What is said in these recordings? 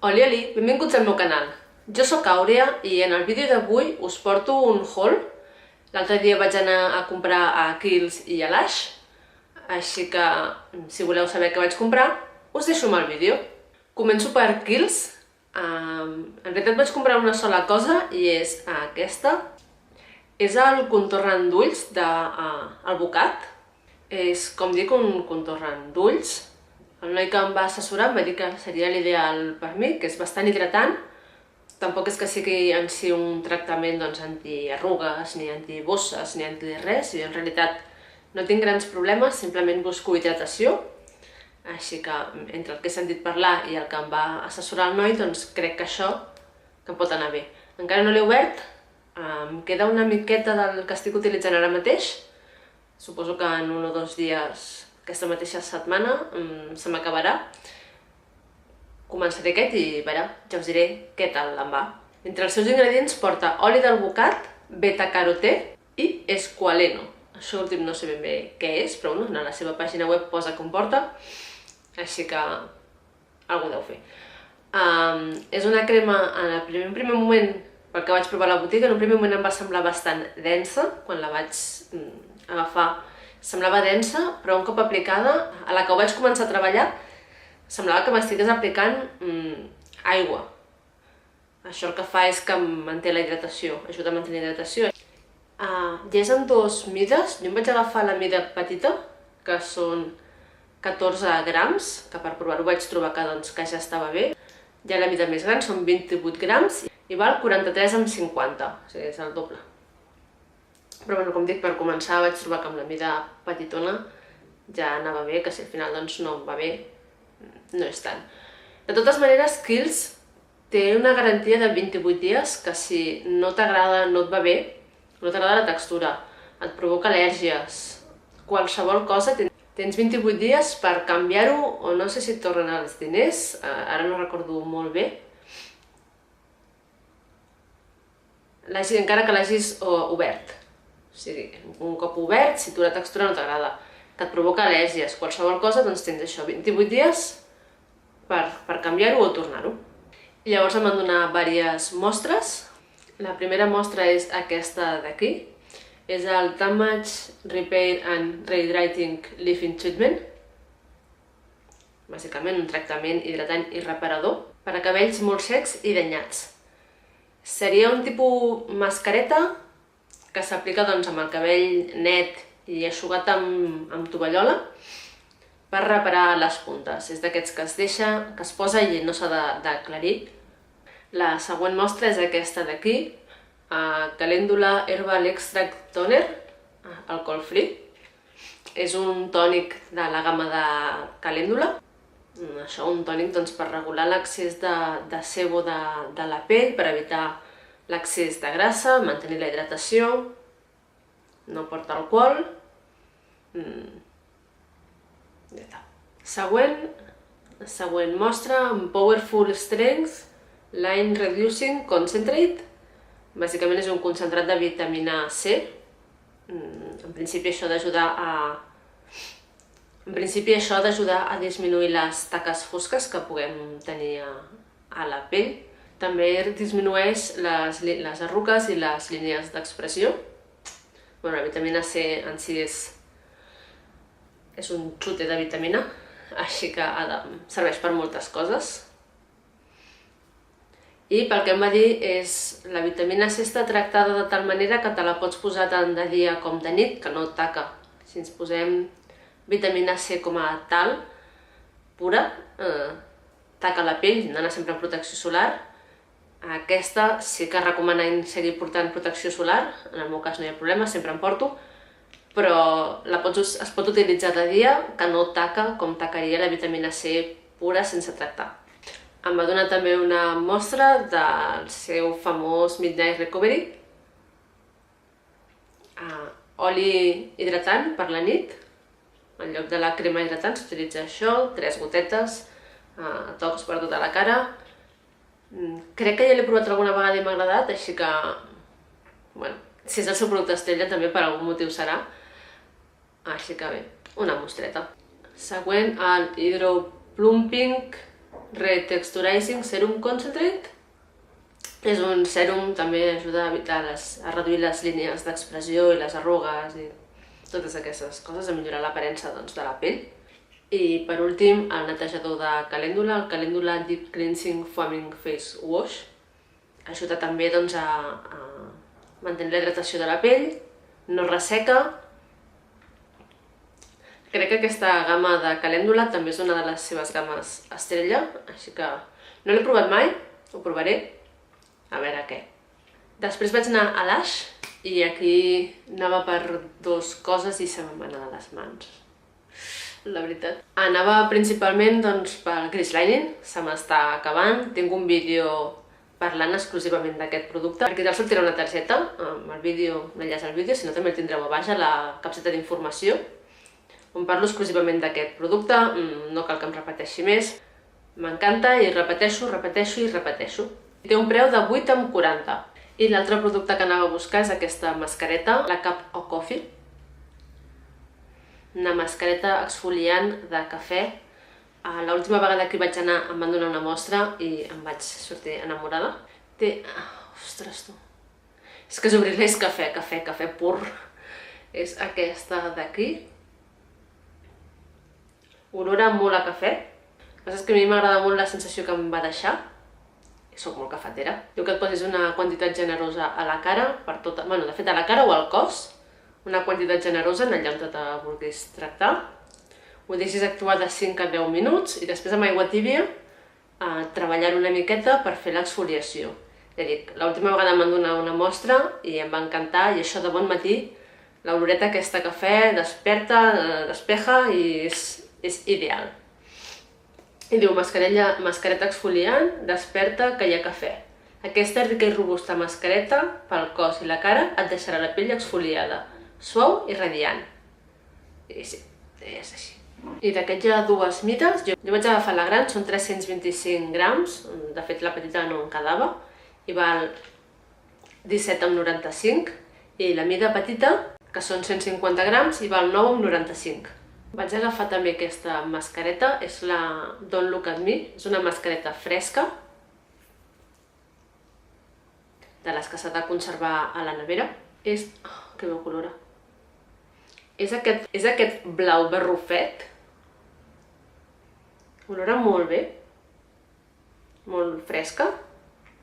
Oli, benvinguts al meu canal. Jo sóc Àurea i en el vídeo d'avui us porto un haul. L'altre dia vaig anar a comprar a Kiehl's i a Lush, així que si voleu saber què vaig comprar, us deixo amb el vídeo. Començo per Kiehl's. En realitat vaig comprar una sola cosa i és aquesta. És el contornant d'ulls d'Alvocat. És, com dic, un contornant d'ulls. El noi que em va assessorar em va dir que seria l'ideal per mi, que és bastant hidratant. Tampoc és que sigui en si un tractament anti-arrugues, ni anti-bosses, ni anti-res. I en realitat no tinc grans problemes, simplement busco hidratació. Així que entre el que he sentit parlar i el que em va assessorar el noi, doncs crec que això em pot anar bé. Encara no l'he obert, em queda una miqueta del que estic utilitzant ara mateix. Suposo que en 1 o 2 dies, aquesta mateixa setmana, se m'acabarà. Començaré aquest i ja us diré què tal em va. Entre els seus ingredients porta oli d'alvocat, beta-carotè i esqualeno. Això últim no sé ben bé què és, però a la seva pàgina web posa que em porta, així que algú deu fer. És una crema, en un primer moment, pel que vaig provar a la botiga, en un primer moment em va semblar bastant densa, quan la vaig agafar semblava densa, però un cop aplicada, a la que ho vaig començar a treballar, semblava que m'estigués aplicant aigua. Això el que fa és que manté la hidratació, ajuda a mantenir la hidratació. Ja és en 2 mides, jo em vaig agafar la mida petita, que són 14 grams, que per provar-ho vaig trobar que ja estava bé. Ja la mida més gran són 28 grams i val 43,50, o sigui, és el doble. Però com dic, per començar vaig trobar que amb la mida petitona ja anava bé, que si al final no em va bé, no és tant. De totes maneres, Kiehl's té una garantia de 28 dies que si no t'agrada, no et va bé, no t'agrada la textura, et provoca al·lèrgies, qualsevol cosa, tens 28 dies per canviar-ho o no sé si et tornen els diners, ara no recordo molt bé. Encara que l'hagis obert. O sigui, un cop obert, si tu la textura no t'agrada, que et provoca al·lèrgies, qualsevol cosa, doncs tens això, 28 dies per canviar-ho o tornar-ho. Llavors em van donar diverses mostres. La primera mostra és aquesta d'aquí. És el Damage Repair and Rehydrating Leave-In Treatment. Bàsicament un tractament hidratant i reparador per a cabells molt secs i danyats. Seria un tipus mascareta que s'aplica amb el cabell net i eixugat amb tovallola per reparar les puntes. És d'aquests que es deixa, que es posa i no s'ha d'aclarir. La següent mostra és aquesta d'aquí, Calendula Herbal Extract Toner, alcohol free. És un tònic de la gamma de Calendula. Això, un tònic per regular l'accés de sebo de la pell, per evitar l'accés de grassa, mantenir la hidratació, no porta alcohol. Ja està. Següent mostra, Powerful Strength Line Reducing Concentrate. Bàsicament és un concentrat de vitamina C. En principi això ha d'ajudar a disminuir les taques fosques que puguem tenir a la pell. També disminueix les arrugues i les línies d'expressió. La vitamina C en si és un xute de vitamina, així que serveix per moltes coses. I pel que em va dir és la vitamina C està tractada de tal manera que te la pots posar tant de dia com de nit, que no et taca. Si ens posem vitamina C com a tal, pura, taca la pell, hem d'anar sempre amb protecció solar. Aquesta sí que recomanen seguir portant protecció solar, en el meu cas no hi ha problema, sempre en porto, però es pot utilitzar de dia, que no taca com tacaria la vitamina C pura sense tractar. Em va donar també una mostra del seu famós Midnight Recovery, oli hidratant per la nit. En lloc de la crema hidratant s'utilitza això, 3 gotetes, tocs per tota la cara. Crec que ja l'he provat alguna vegada i m'ha agradat, així que, si és el seu producte estrella també per algun motiu serà. Així que bé, una mostreta. Següent, el Hydro Plumping Retexturizing Serum Concentrate. És un sèrum, també ajuda a reduir les línies d'expressió i les arrugues i totes aquestes coses, a millorar l'aparença de la pell. I per últim, el netejador de calèndula, el Calendula Deep Cleansing Foaming Face Wash. Ajuda també a mantenir la hidratació de la pell, no resseca. Crec que aquesta gamma de calèndula també és una de les seves gammes estrella, així que no l'he provat mai, ho provaré, a veure què. Després vaig anar a l'Ash i aquí anava per dues coses i se me'n va anar a les mans, la veritat. Anava principalment pel Grease Lining, se m'està acabant, tinc un vídeo parlant exclusivament d'aquest producte. Aquí dalt sortirà una targeta amb el vídeo, un enllaç al vídeo, si no també el tindreu a baix a la capseta d'informació, on parlo exclusivament d'aquest producte, no cal que em repeteixi més. M'encanta i repeteixo, repeteixo i repeteixo. Té un preu de 8,40. I l'altre producte que anava a buscar és aquesta mascareta, la Cup of Coffee. Una mascareta exfoliant de cafè. L'última vegada que hi vaig anar em van donar una mostra i em vaig sortir enamorada. Té... Ostres, tu! És que és obrir-la, és cafè, cafè, cafè pur. És aquesta d'aquí. Olora molt a cafè. El que passa és que a mi m'agrada molt la sensació que em va deixar. Soc molt cafetera. Jo que et posis una quantitat generosa a la cara, per tota... Bueno, de fet, a la cara o al cos, una quantitat generosa en allà on te vulguis tractar. Ho deixis actuar de 5 a 10 minuts i després amb aigua tíbia treballar una miqueta per fer l'exfoliació. Ja dic, l'última vegada em van donar una mostra i em va encantar i això de bon matí, l'oloreta aquesta cafè desperta, despeja i és ideal. I diu, mascareta exfoliant, desperta, que hi ha cafè. Aquesta rica i robusta mascareta pel cos i la cara et deixarà la pell exfoliada, suau i radiant. I sí, és així. I d'aquests hi ha dues mides. Jo vaig agafar la gran, són 325 grams, de fet la petita no em quedava, i val 17,95, i la mida petita, que són 150 grams, i val 9,95. Vaig agafar també aquesta mascareta, és la Don't Look at Me, és una mascareta fresca, de les que s'ha de conservar a la nevera. És... que bé colora. És aquest blau berrufet. Olora molt bé, molt fresca.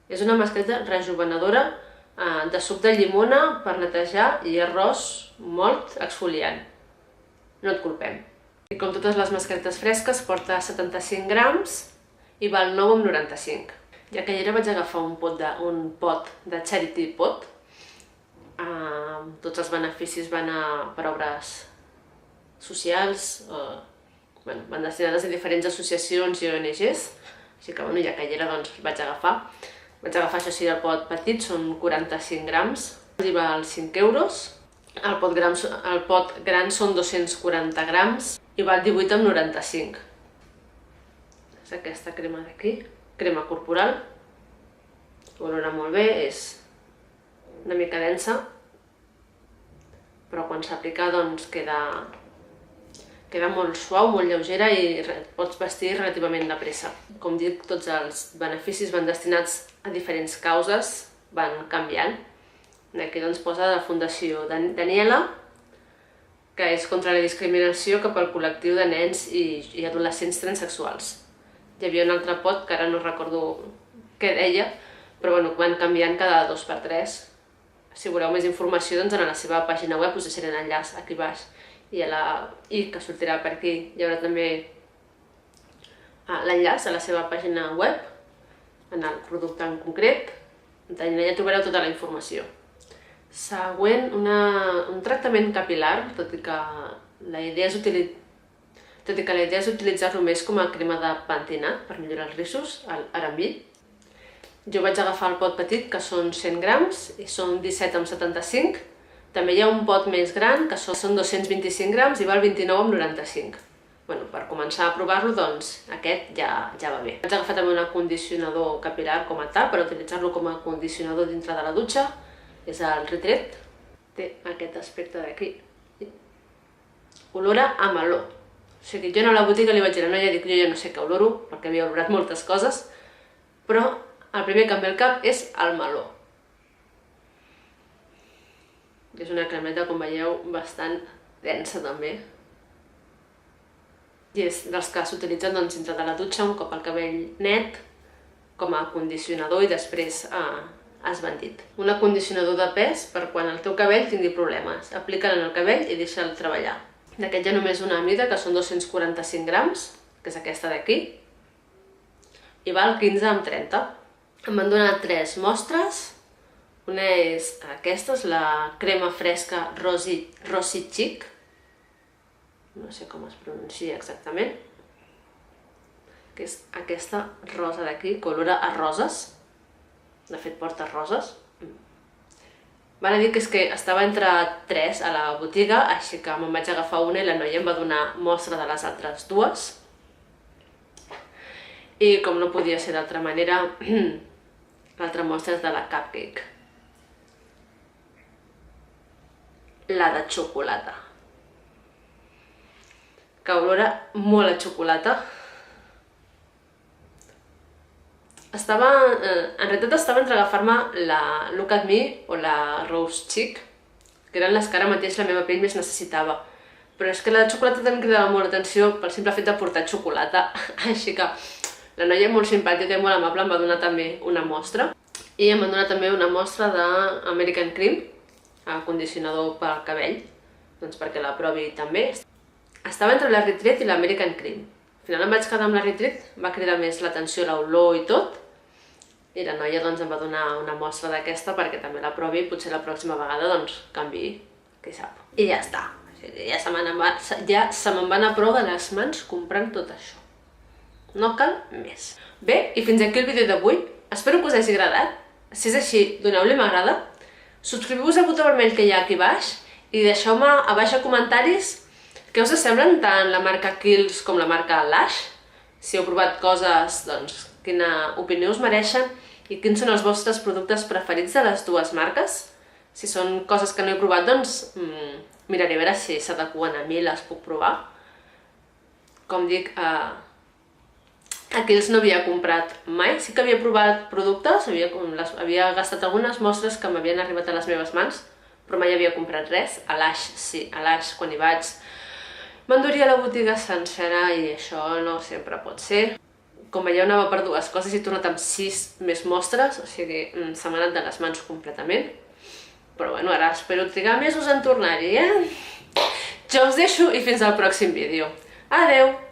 És una mascareta rejuvenedora de suc de llimona per netejar i arròs molt exfoliant. No et culpem. I com totes les mascaretes fresques, porta 75 grams i val 9,95. Ja que hi era vaig agafar un pot de Charity Pot. Tots els beneficis van per obres socials, van destinades a diferents associacions i ONGs, així que ja que hi era vaig agafar. Vaig agafar això sí el pot petit, són 45 grams, i val 5 euros. El pot gran són 240 grams i val 18,95. És aquesta crema d'aquí, crema corporal. Olora molt bé, és una mica densa, però quan s'aplica queda molt suau, molt lleugera i pots vestir relativament de pressa. Com dic, tots els beneficis van destinats a diferents causes, van canviant. Aquí posa la Fundació Daniela, que és contra la discriminació cap al col·lectiu de nens i adolescents transsexuals. Hi havia un altre pot que ara no recordo què deia, però van canviant cada 2x3. Si voleu més informació, a la seva pàgina web us deixaré l'enllaç aquí baix i que sortirà per aquí. Hi haurà també l'enllaç a la seva pàgina web, en el producte en concret, allà trobareu tota la informació. Següent, un tractament capil·lar, tot i que la idea és utilitzar-lo més com a crema de pentinat per millorar els rissos, l'R&B. Jo vaig agafar el pot petit, que són 100 grams, i són 17,75. També hi ha un pot més gran, que són 225 grams i val 29,95. Per començar a provar-lo, aquest ja va bé. Vaig agafar també un acondicionador capil·lar com a tal, per utilitzar-lo com a acondicionador dintre de la dutxa. És el Retreat, té aquest aspecte d'aquí. Olora a meló. O sigui, jo a la botiga li vaig dir a la noia, dic, jo ja no sé què oloro, perquè havia olorat moltes coses, però el primer que em ve al cap és el meló. És una cremeta, com veieu, bastant densa també. I és dels que s'utilitzen dintre de la dutxa un cop el cabell net, com a condicionador i després esbandit. Un acondicionador de pes per quan el teu cabell tingui problemes. Aplica-lo en el cabell i deixa'l treballar. D'aquest ja només una mida, que són 245 grams, que és aquesta d'aquí, i val 15,30. Em van donar 3 mostres. Una és aquesta, és la crema fresca Rosy Chic. No sé com es pronuncia exactament. Que és aquesta rosa d'aquí, que olora a roses. De fet, porta roses. Val a dir que és que estava entre 3 a la botiga, així que me'n vaig agafar una i la noia em va donar mostra de les altres dues. I com no podia ser d'altra manera, l'altra mostra és de la Cupcake. La de xocolata. Que olora molt a xocolata. En realitat estava entre agafar-me la Look at Me o la Rose Chic, que eren les que ara mateix la meva pell més necessitava. Però és que la de xocolata també em cridava molt l'atenció pel simple fet de portar xocolata, així que la noia molt simpàtica i molt amable em va donar també una mostra. I em va donar també una mostra d'American Cream, acondicionador pel cabell, doncs perquè la provi també. Estava entre la Retreat i l'American Cream. Al final em vaig quedar amb la Retreat, va cridar més l'atenció l'olor i tot, i la noia doncs em va donar una mostra d'aquesta perquè també la provi i potser la pròxima vegada doncs canviï, qui sap. I ja està, ja se me'n va anar prou de les mans comprant tot això. No cal més. Bé, i fins aquí el vídeo d'avui. Espero que us hagi agradat. Si és així, doneu-li m'agrada, subscriviu-vos al botó vermell que hi ha aquí baix i deixeu-me a baix a comentaris què us semblen tant la marca Kiehl's com la marca Lush. Si heu provat coses, doncs, quina opinió us mereixen i quins són els vostres productes preferits de les dues marques. Si són coses que no he provat, doncs miraré a veure si s'adeqüen a mi i les puc provar. Com dic, a Kiehl's no havia comprat mai, sí que havia provat productes, havia gastat algunes mostres que m'havien arribat a les meves mans, però mai havia comprat res. A Lush sí, a Lush quan hi vaig m'enduria la botiga sencera i això no sempre pot ser. Com veieu, anava per dues coses i he tornat amb 6 més mostres, o sigui, se m'ha anat de les mans completament. Però bueno, ara espero trigar mesos en tornar-hi, Jo us deixo i fins al pròxim vídeo. Adeu!